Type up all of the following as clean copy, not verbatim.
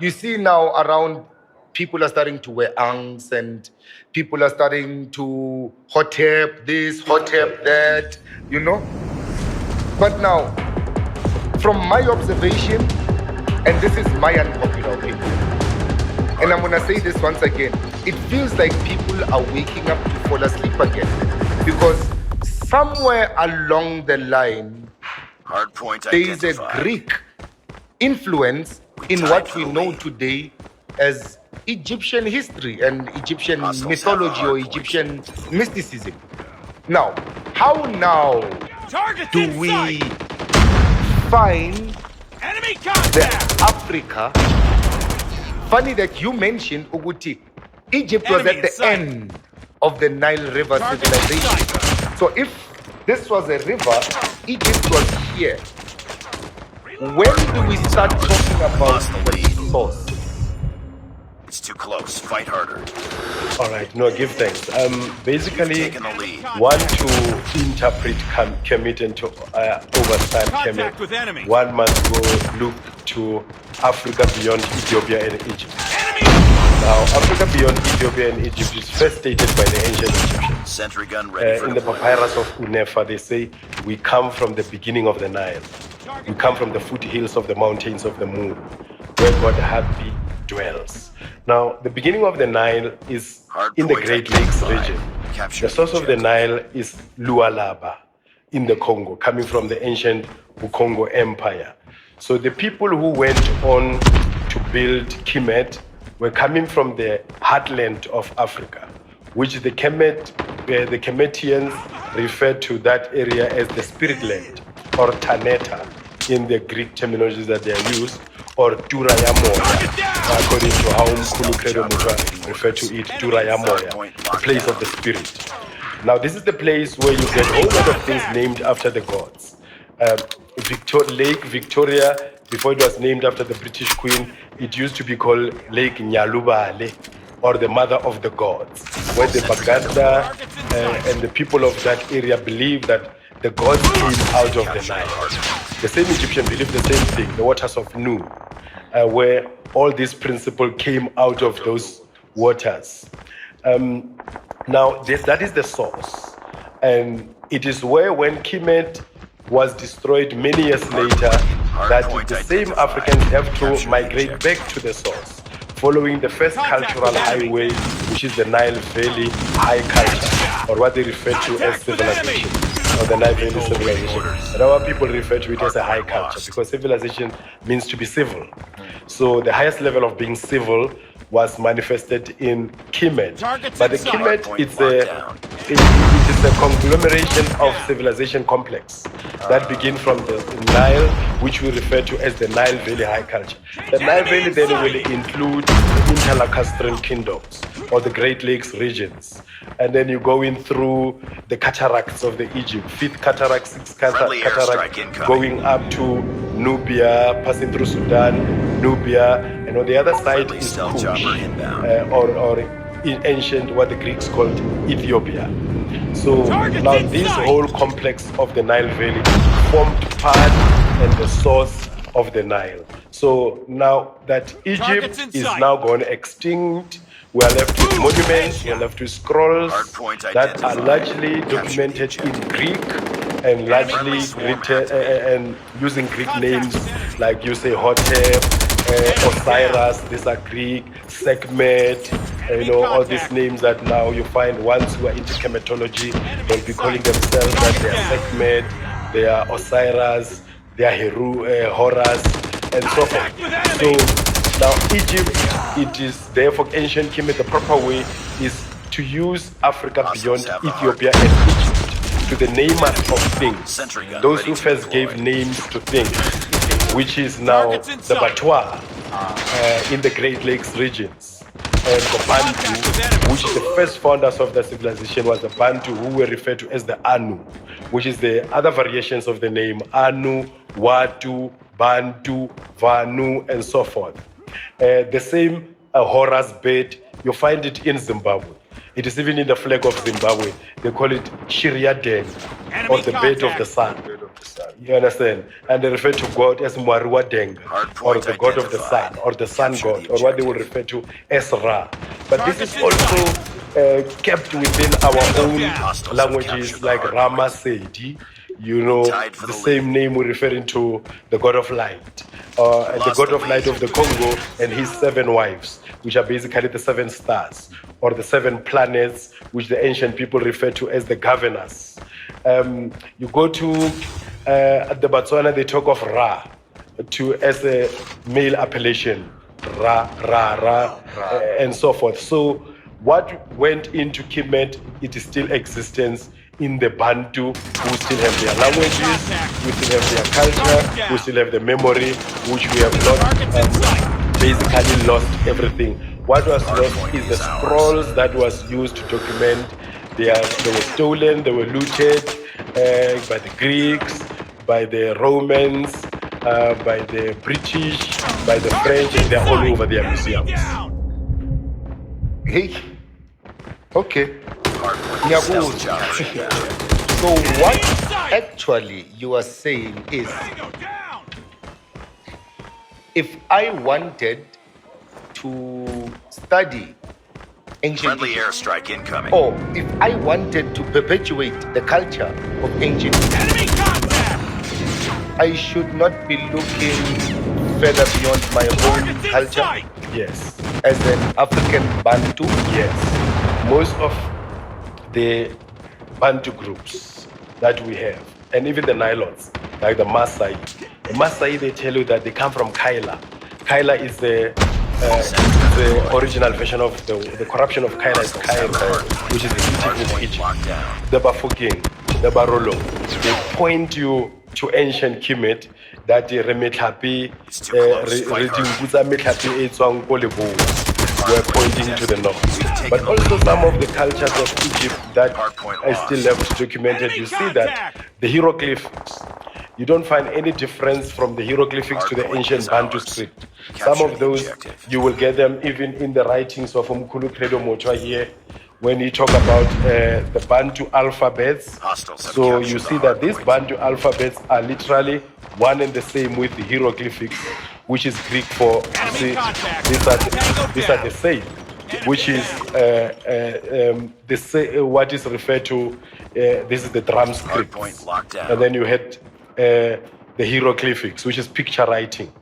You see now around, people are starting to wear angs, and people are starting to hotep this, hotep that, you know. But now, from my observation, and this is my unpopular opinion, and I'm gonna say this once again, it feels like people are waking up to fall asleep again. Because somewhere along the line, Hardpoint there is a identified. Greek influence in what we know today as Egyptian history and Egyptian Hostiles have mythology a or hard point. Egyptian mysticism. Now, how now Target's do in we sight! find Enemy the contact! Africa? Funny that you mentioned Uguti. Egypt was Enemy at the in sight. end of the Nile River Target in civilization. sight. So if this was a river, Egypt was here. When do we start talking about the source? It's too close. Fight harder. All right, no, give thanks. Basically, Taking the lead. one to interpret Kemet and to overstand Contact Kemet, with enemy. one must go look to Africa beyond Ethiopia and Egypt. Enemy! Now, Africa beyond Ethiopia and Egypt is first stated by the ancient Egyptians. Sentry gun ready for In the deployment. papyrus of Unefa, they say, we come from the beginning of the Nile. We come from the foothills of the mountains of the moon, where God happy dwells. Now, the beginning of the Nile is in the Great Lakes region. The source of the Nile is Lualaba in the Congo, coming from the ancient Congo Empire. So the people who went on to build Kemet were coming from the heartland of Africa, which the Kemetians refer to that area as the spirit land, or Taneta in the Greek terminologies that they are used, or Turaya Moya, according to how Mkhulu Credo Mutwa referred to it, Turaya Moya, the place of the spirit. Now, this is the place where you get a whole lot of things named after the gods. Lake Victoria, before it was named after the British Queen, it used to be called Lake Nyalubale, or the mother of the gods, where the Baganda and the people of that area believe that the gods came out of the Nile. The same Egyptian believed the same thing, the waters of Nu, where all this principle came out of those waters. Now, that is the source. And it is where, when Kemet was destroyed many years later, that the same Africans have to migrate back to the source, following the first cultural highway, which is the Nile Valley High Culture, or what they refer to as civilization, or the Nile Valley civilization. And our people refer to it as a high culture, because civilization means to be civil. So the highest level of being civil was manifested in Kemet. But the Kemet, it is a conglomeration of civilization complex that begin from the Nile, which we refer to as the Nile Valley High Culture. The Nile Valley then will include the interlacustrine kingdoms, or the Great Lakes regions. And then you go in through the cataracts of the Egypt, fifth cataract, sixth cataract, going up to Nubia, passing through Sudan, Nubia, and on the other side is Kush, or in ancient, what the Greeks called Ethiopia. So now this whole complex of the Nile Valley formed part and the source of the Nile. So now that Egypt is now gone extinct, we are left with monuments, we are left with scrolls that are largely documented in Greek and largely written and using Greek names, like you say Hotep, Osiris, these are Greek, Sekhmet, all these names that now you find ones who are into chematology, they'll be calling themselves that they are Sekhmet, they are Osiris, they are Horus, and so forth. So now Egypt, it is therefore ancient Kemet, the proper way is to use Africa beyond Ethiopia and Egypt to the namers of things, those who first gave names to things, which is now the Batwa in the Great Lakes regions, and the Bantu, which is the first founders of the civilization was the Bantu, who were referred to as the Anu, which is the other variations of the name Anu, Watu, Bantu, Vanu, and so forth. The same Horus bed, you find it in Zimbabwe. It is even in the flag of Zimbabwe. They call it Shiriaden, or the bed of the sun. You understand? And they refer to God as Mwaruwa Denga, or Hardpoint the God of the identified. sun, or the sun Capture God, the or what they will objective. refer to as Ra. But this is Target also kept within our Tango own down. Hostiles have languages, captured the like hard Rama point. Sedi. You know, Tied for the the same lead. name we're referring to the God of Light, and the Lost God the of Light lead. of the Congo and his 7 wives, which are basically the 7 stars, or the 7 planets, which the ancient people refer to as the governors. You go to the Botswana, they talk of Ra as a male appellation, Ra, Ra, Ra, and so forth. So what went into Kemet, it is still existence in the Bantu, who still have their languages, who still have their culture, who still have the memory, which we have not Target's in sight. basically lost everything. What was lost Hardpoint is the is ours. scrolls that was used to document. They were stolen, they were looted by the Greeks, by the Romans, by the British, by the French, and they're all over their Enemy museums. down. Hey. Okay. Hardpoint is Nyabuzi. stealth chopper inbound. So what actually you are saying is, Tango down. if I wanted to study ancient Friendly Egypt, airstrike incoming. or if I wanted to perpetuate the culture of ancient Egypt, Enemy contact. I should not be looking further beyond my own Target's in culture sight. Yes. as an African Bantu. Yes. Most of the Bantu groups that we have, and even the Nilots, like the Maasai. The Maasai, they tell you that they come from Kaila. Kaila is the original version of the corruption of Kaila is Cairo, which is the city of Hardpoint Egypt. locked down. The Bafokeng, the Barolo, they point you to ancient Kemet that the Remetlapi, It's too close. Fight were pointing to the north. But also some of the cultures of Egypt that I still left documented, you see that the hieroglyphics, you don't find any difference from the hieroglyphics to the ancient Bantu script. Some of those, you will get them even in the writings of Umkhulu Credo Motwa here, when you talk about the Bantu alphabets. Hostiles have So you captured see the that these hardpoint. Bantu alphabets are literally one and the same with the hieroglyphics, which is Greek for, see, these are the same, which is what is referred to, this is the drum script. Hardpoint locked down. And then you had the hieroglyphics, which is picture writing,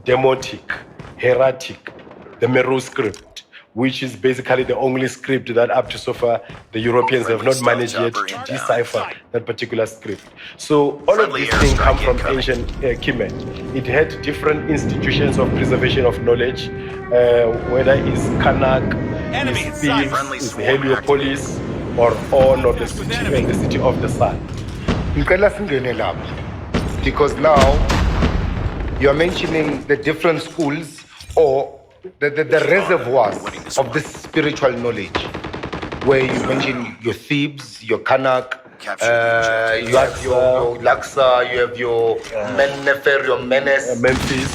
demotic, hieratic, the Meru script, which is basically the only script that up to so far the Europeans have not managed yet to decipher that particular script. So all of these things come from ancient Kemet. It had different institutions of preservation of knowledge, whether it's Kanak, it's Thebes, it's Heliopolis, or On, or the city of the sun. Ngicela singene lapha, because now you are mentioning the different schools or the reservoirs of this spiritual knowledge, where you mention your Thebes, your Kanak, you have your Laksa, you have your Mennefer, your Menes, Memphis,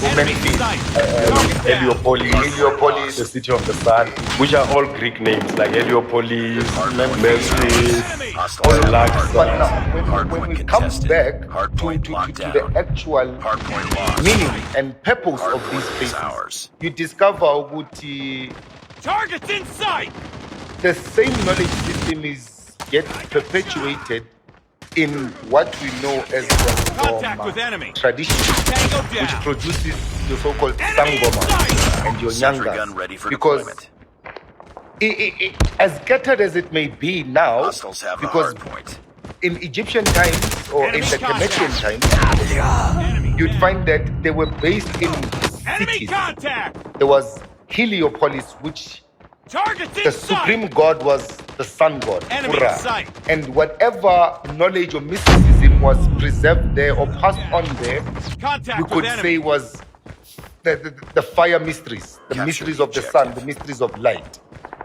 Heliopolis, the city of the sun, which are all Greek names like Heliopolis, Memphis, all Laksa. But now, when we come back to the actual meaning and purpose of these places, you discover ukuthi Target's in sight. the same knowledge system is yet perpetuated in what we know as the Contact with Ngoma enemy. tradition, Tango which down. produces the so-called Enemy in Sangoma sight. and your Sentry gun Nyangas. ready for Because deployment. as scattered as it may be now, Hostiles have the because hardpoint. in Egyptian times or in the Kemetian times, Enemy you'd down. find that they were based in Enemy cities. contact. There was Heliopolis, which Target's the in sight. supreme god was the sun god, Enemy in Ura. sight. And whatever knowledge or mysticism was preserved there or passed on there, Contact you with could enemy. say was the fire mysteries, the Capture mysteries the of the sun, objective. the mysteries of light.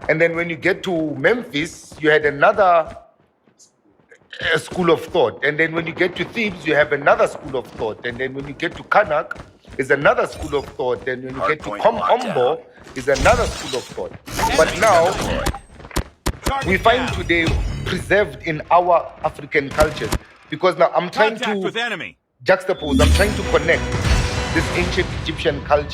And then when you get to Memphis, you had another school of thought. And then when you get to Thebes, you have another school of thought. And then when you get to Kanak, is another school of thought. And when you get to Hardpoint locked Kombo, down. is another school of thought. But now, Target we find down. today preserved in our African cultures. Because now I'm trying Contact with to enemy. juxtapose, I'm trying to connect this ancient Egyptian culture